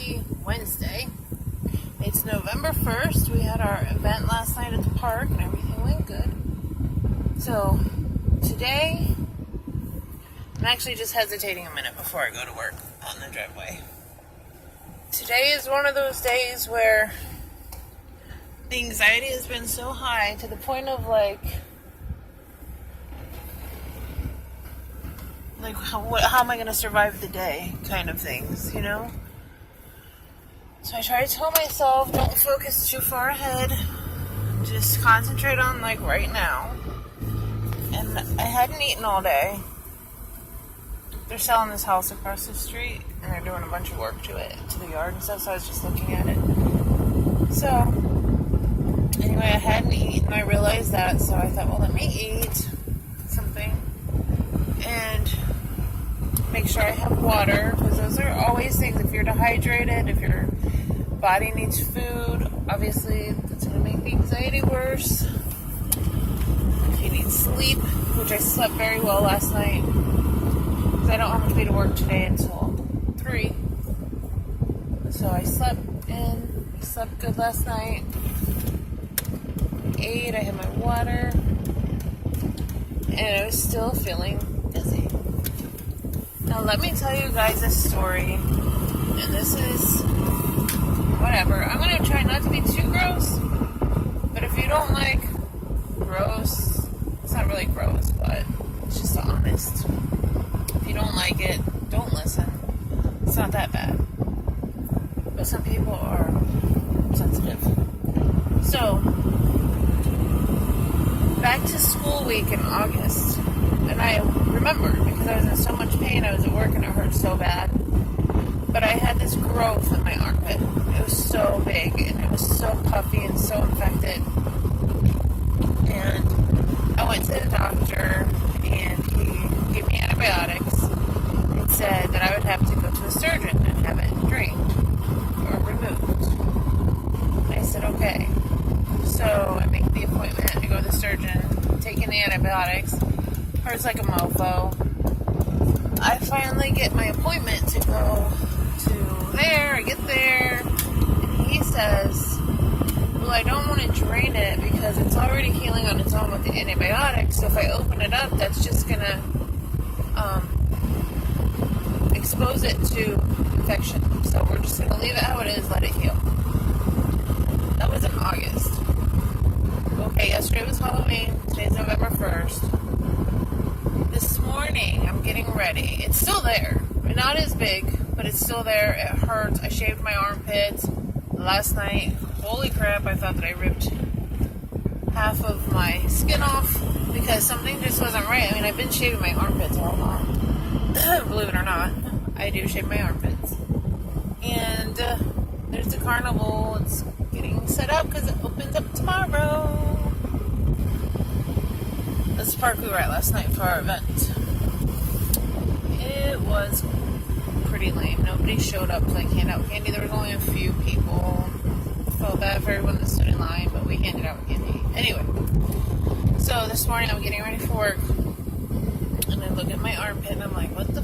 Happy Wednesday. It's November 1st. We had our event last night at the park and everything went good. So today, I'm actually just hesitating a minute before I go to work on the driveway. Today is one of those days where the anxiety has been so high to the point of like how am I going to survive the day kind of things, you know? So I try to tell myself, don't focus too far ahead. Just concentrate on like right now. And I hadn't eaten all day. They're selling this house across the street and they're doing a bunch of work to it, to the yard and stuff, so I was just looking at it. So anyway, I hadn't eaten. I realized that, so I thought, well, let me eat something and make sure I have water, because those are always things. If you're dehydrated, if your body needs food, obviously that's going to make the anxiety worse. If you need sleep, which I slept very well last night, because I don't have to be to work today until 3. So I slept good last night. Ate, I had my water, and I was still feeling dizzy. Now let me tell you guys a story, and this is whatever. I'm going to try not to be too gross, but if you don't like gross, it's not really gross, but it's just honest. If you don't like it, don't listen. It's not that bad. But some people are sensitive. So, back to school week in August, and I remembered because I was in so much pain. I was at work and it hurt so bad. But I had this growth in my armpit. It was so big and it was so puffy and so infected. And I went to the doctor and he gave me antibiotics and said that I would have to go to a surgeon and have it drained or removed. And I said, okay. So I make the appointment to go to the surgeon, taking the antibiotics. Hurts like a mofo. I finally get my appointment to go to there. I get there, and he says, well, I don't want to drain it because it's already healing on its own with the antibiotics. So if I open it up, that's just going to expose it to infection. So we're just going to leave it how it is, let it heal. That was in August. Okay, yesterday was Halloween. Today's November 1st. This morning, I'm getting ready. It's still there. Not as big, but it's still there. It hurts. I shaved my armpits last night. Holy crap, I thought that I ripped half of my skin off because something just wasn't right. I mean, I've been shaving my armpits all along. Believe it or not, I do shave my armpits. And there's the carnival. It's getting set up because it opens up tomorrow. This park we were at last night for our event. It was pretty lame. Nobody showed up to like hand out candy. There was only a few people. Felt bad for everyone that stood in line, but we handed out candy. Anyway, so this morning I'm getting ready for work, and I look at my armpit and I'm like, what the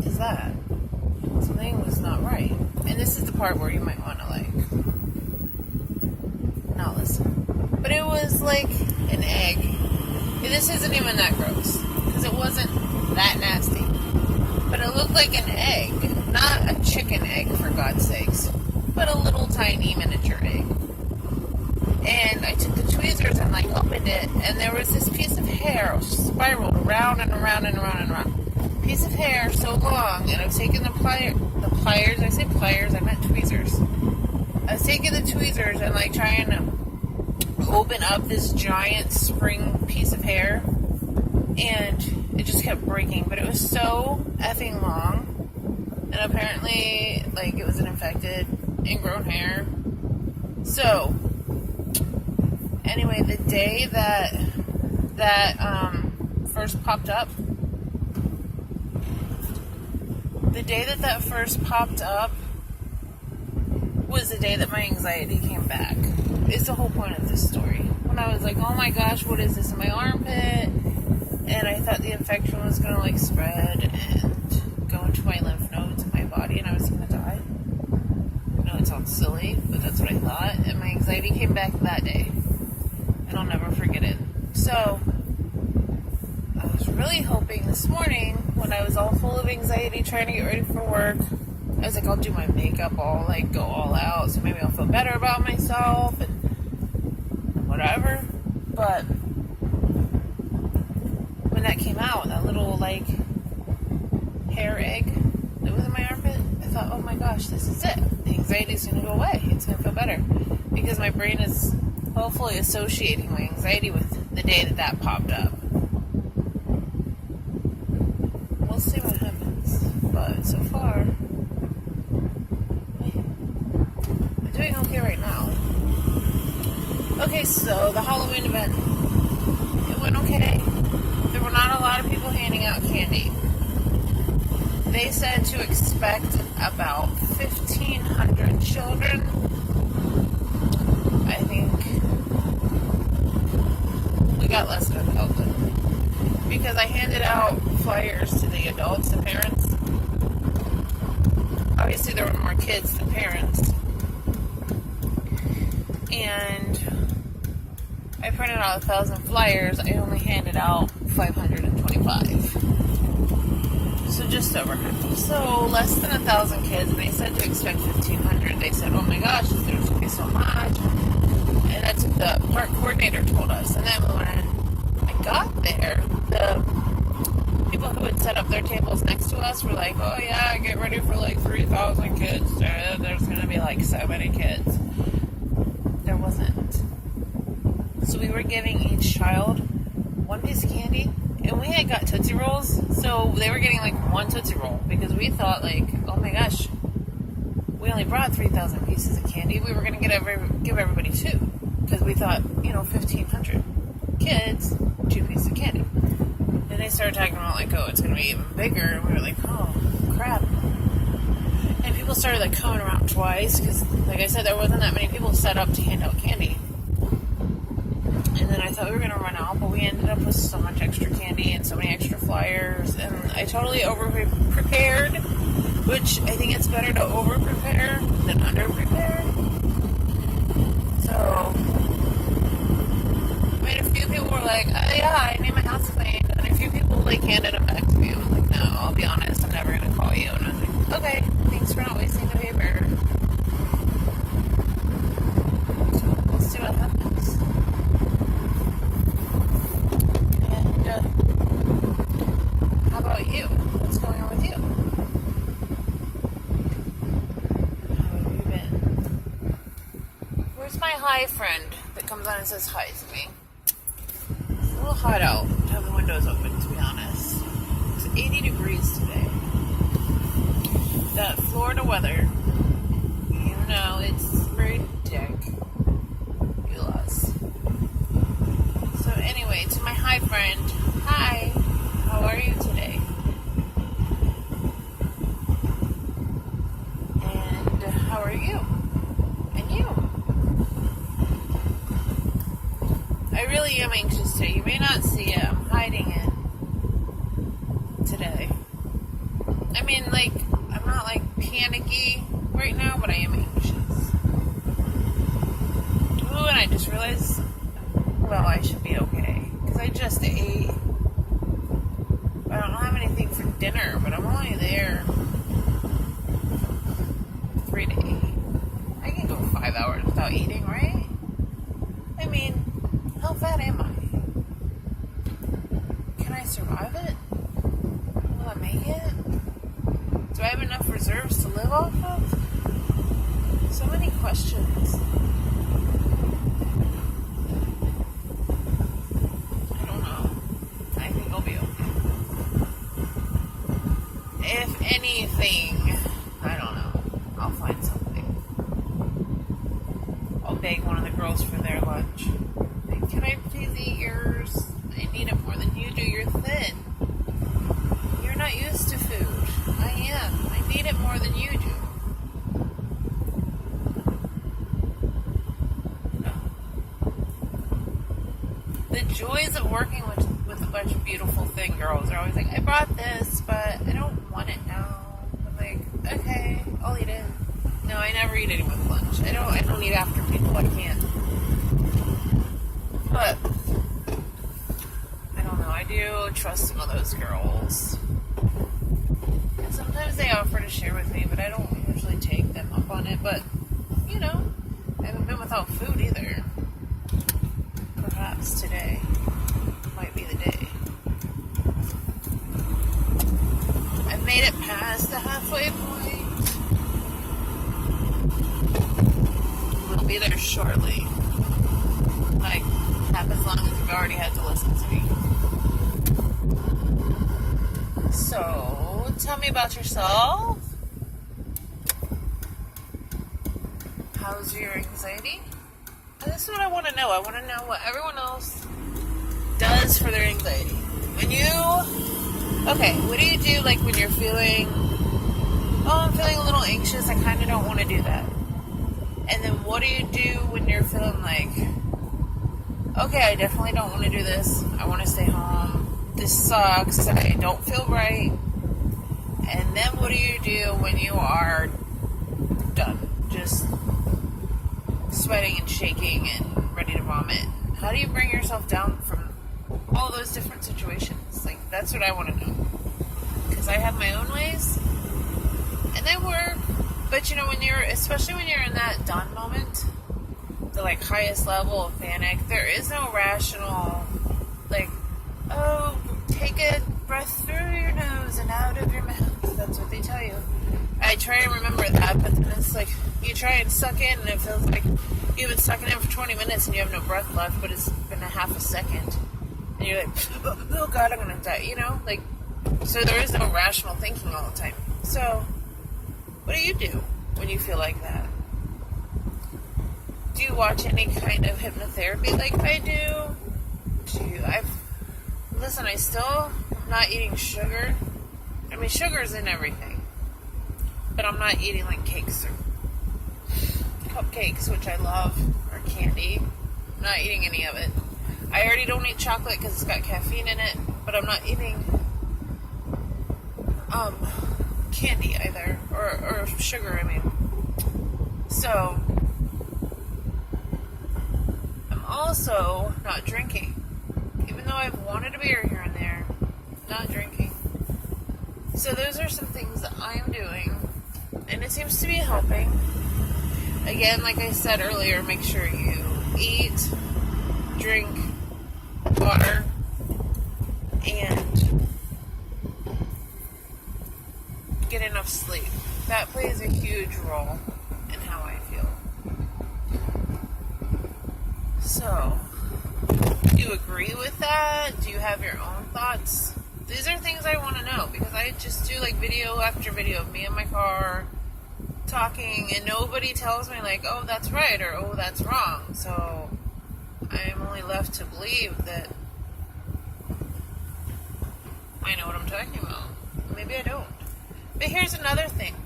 is that? Something was not right. And this is the part where you might want to like not listen. But it was like an egg. This isn't even that gross, because it wasn't that nasty. But it looked like an egg. Not a chicken egg, for God's sakes, but a little tiny miniature egg. And I took the tweezers and like opened it, and there was this piece of hair spiraled around and around and around and around. Piece of hair so long, and I was taking the pliers, I say pliers, I meant tweezers. I was taking the tweezers and like trying to open up this giant spring piece of hair, and it just kept breaking. But it was so effing long, and apparently like it was an infected ingrown hair. So anyway, the day that first popped up, was the day that my anxiety came back. It's the whole point of this story. When I was like, oh my gosh, what is this in my armpit? And I thought the infection was going to like spread and go into my lymph nodes in my body and I was going to die. sounds silly, but that's what I thought. And my anxiety came back that day. And I'll never forget it. So, I was really hoping this morning, when I was all full of anxiety trying to get ready for work, I was like, I'll do my makeup, I'll like go all out, so maybe I'll feel better about myself and whatever. But when that came out, that little like hair egg that was in my armpit, I thought, oh my gosh, this is it. The anxiety's going to go away. It's going to feel better. Because my brain is hopefully associating my anxiety with the day that popped up. We'll see what happens. But so far, I'm doing okay right now. Okay, so the Halloween event, it went okay. There were not a lot of people handing out candy. They said to expect about 1,500 children. I think we got less than 1,000. Because I handed out flyers to the adults, the parents. Obviously there were more kids than parents. And I printed out 1,000 flyers. I only handed out 525. So just over half. So less than 1,000 kids, and they said to expect 1,500. They said, oh my gosh, there's going to be so much. And that's what the park coordinator told us. And then when I got there, the people who had set up their tables next to us were like, oh yeah, get ready for like 3,000 kids. There's going to be like so many kids. There wasn't. So we were giving each child one piece of candy. And we had got Tootsie Rolls, so they were getting like one Tootsie Roll because we thought like, oh my gosh, we only brought 3,000 pieces of candy. We were going to give everybody two because we thought, 1,500 kids, 2 pieces of candy. And they started talking about like, oh, it's going to be even bigger. And we were like, oh, crap. And people started like coming around twice because, like I said, there wasn't that many people set up to hand out candy. And then I thought we were going to run out, but we ended up with so much extra candy and so many extra flyers. And I totally over-prepared, which I think it's better to over-prepare than under-prepare. So, I mean, a few people were like, oh yeah, I need my house cleaned. And a few people like handed them back to me. I was like, no, I'll be honest, I'm never going to call you. And I was like, okay, thanks for not wasting the paper. So, we'll see what happens. How about you? What's going on with you? How have you been? Where's my hi friend that comes on and says hi to me? It's a little hot out to have the windows open, to be honest. It's 80 degrees today. That Florida weather, it's ridiculous. So anyway, to my hi friend, hi. How are you today? And how are you? And you? I really am anxious today. You may not see it. I'm hiding it today. I mean, like, I'm not like panicky right now, but I am anxious. Ooh, and I just realized, well, I should be okay. Because I just ate. I don't have anything for dinner, but I'm only there 3 to 8. I can go 5 hours without eating, right? I mean, how fat am I? Can I survive it? Will I make it? Do I have enough reserves to live off of? So many questions. I don't know. I think I'll be okay. If anything, I don't know. I'll find something. I'll beg one of the girls for their lunch. Like, can I please eat yours? I need it more than you do. You're thin. You're not used to food. I am. I need it more than you do. The joys of working with a bunch of beautiful thin girls are always like, I brought this, but I don't want it now. I'm like, okay, I'll eat it. And No, I never eat anything with lunch. I don't eat after people. I can't. But I don't know. I do trust some of those girls. And sometimes they offer to share with me, but I don't usually take them up on it. But, you know, I haven't been without food either. Perhaps today might be the day. I made it past the halfway point. We'll be there shortly. Like, half as long as you've already had to listen to me. So, tell me about yourself. How's your anxiety? This is what I want to know. I want to know what everyone else does for their anxiety. What do you do like when you're feeling, I'm feeling a little anxious, I kind of don't want to do that. And then what do you do when you're feeling like, okay, I definitely don't want to do this. I want to stay home. This sucks. I don't feel right. And then what do you do when you are done? Just sweating and shaking and ready to vomit. How do you bring yourself down from all those different situations? Like, that's what I want to know. Because I have my own ways. And they work. But, you know, especially when you're in that done moment, the, like, highest level of panic, there is no rational, like, oh, take a breath through your nose and out of your mouth. That's what they tell you. I try and remember that, but then it's like, you try and suck in, and it feels like you've been sucking in for 20 minutes and you have no breath left, but it's been a half a second. And you're like, oh God, I'm going to die, you know? Like, so there is no rational thinking all the time. So, what do you do when you feel like that? Do you watch any kind of hypnotherapy like I do? Listen, I still am not eating sugar. I mean, sugar's in everything. But I'm not eating like cakes or cupcakes, which I love, or candy. I'm not eating any of it. I already don't eat chocolate because it's got caffeine in it, but I'm not eating candy either, or sugar, I mean. So, I'm also not drinking. Even though I've wanted a beer here and there, not drinking. So those are some things that I'm doing, and it seems to be helping. Again, like I said earlier, make sure you eat, drink water, and get enough sleep. That plays a huge role in how I feel. So, do you agree with that? Do you have your own thoughts? These are things I want to know, because I just do like video after video of me in my car talking, and nobody tells me like, oh, that's right, or oh, that's wrong. So I'm only left to believe that I know what I'm talking about. Maybe I don't. But here's another thing.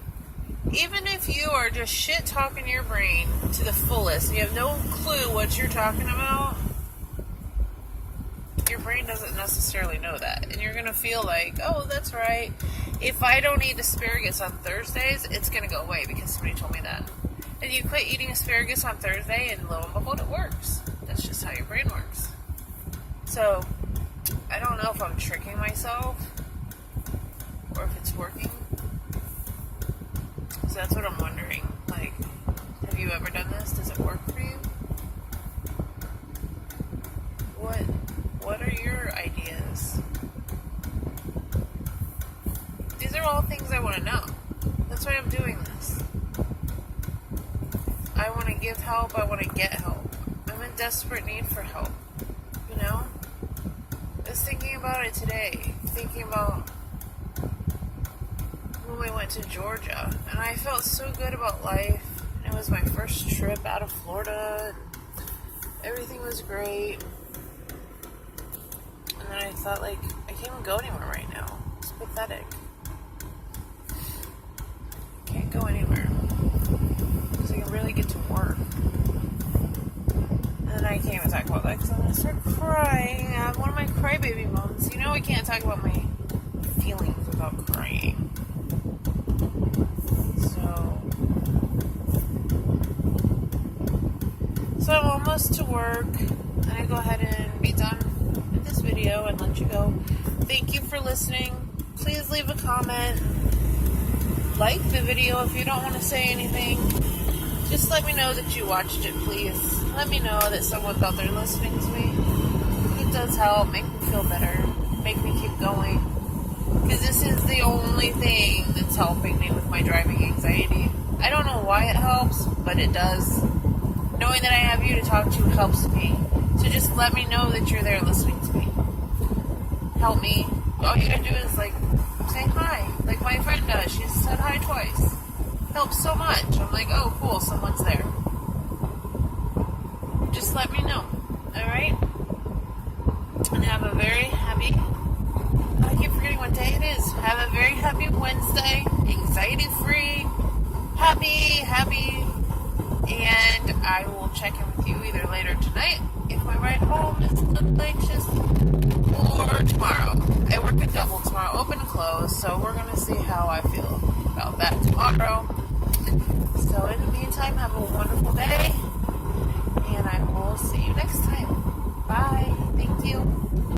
Even if you are just shit talking your brain to the fullest, and you have no clue what you're talking about, your brain doesn't necessarily know that. And you're going to feel like, oh, that's right. If I don't eat asparagus on Thursdays, it's going to go away because somebody told me that. And you quit eating asparagus on Thursday, and lo and behold, it works. That's just how your brain works. So, I don't know if I'm tricking myself or if it's working. So that's what I'm wondering. Like, have you ever done this? Does it work for you? What are your ideas? These are all things I want to know. That's why I'm doing this. I want to give help. I want to get help. I'm in desperate need for help. You know? I was thinking about it today. Thinking about when we went to Georgia. And I felt so good about life. And it was my first trip out of Florida. Everything was great. And then I thought, like, I can't even go anywhere right now. It's pathetic. I can't go anywhere. Because I can really get to work. And then I can't even talk about that because I'm going to start crying. I have one of my crybaby moments. You know I can't talk about my feelings without crying. So, house to work. I'm going to go ahead and be done with this video and let you go. Thank you for listening. Please leave a comment. Like the video if you don't want to say anything. Just let me know that you watched it, please. Let me know that someone's out there listening to me. It does help. Make me feel better. Make me keep going. Because this is the only thing that's helping me with my driving anxiety. I don't know why it helps, but it does. Knowing that I have you to talk to helps me. So just let me know that you're there listening to me. Help me. All you gotta do is, say hi. Like my friend does. She said hi twice. Helps so much. I'm like, oh, cool, someone's there. Just let me know. Alright? And have a very happy... I keep forgetting what day it is. Have a very happy Wednesday. Anxiety-free. Happy. And I will check in with you either later tonight, if my ride home is a little anxious, or tomorrow. I work a double tomorrow, open and close, so we're going to see how I feel about that tomorrow. So in the meantime, have a wonderful day, and I will see you next time. Bye. Thank you.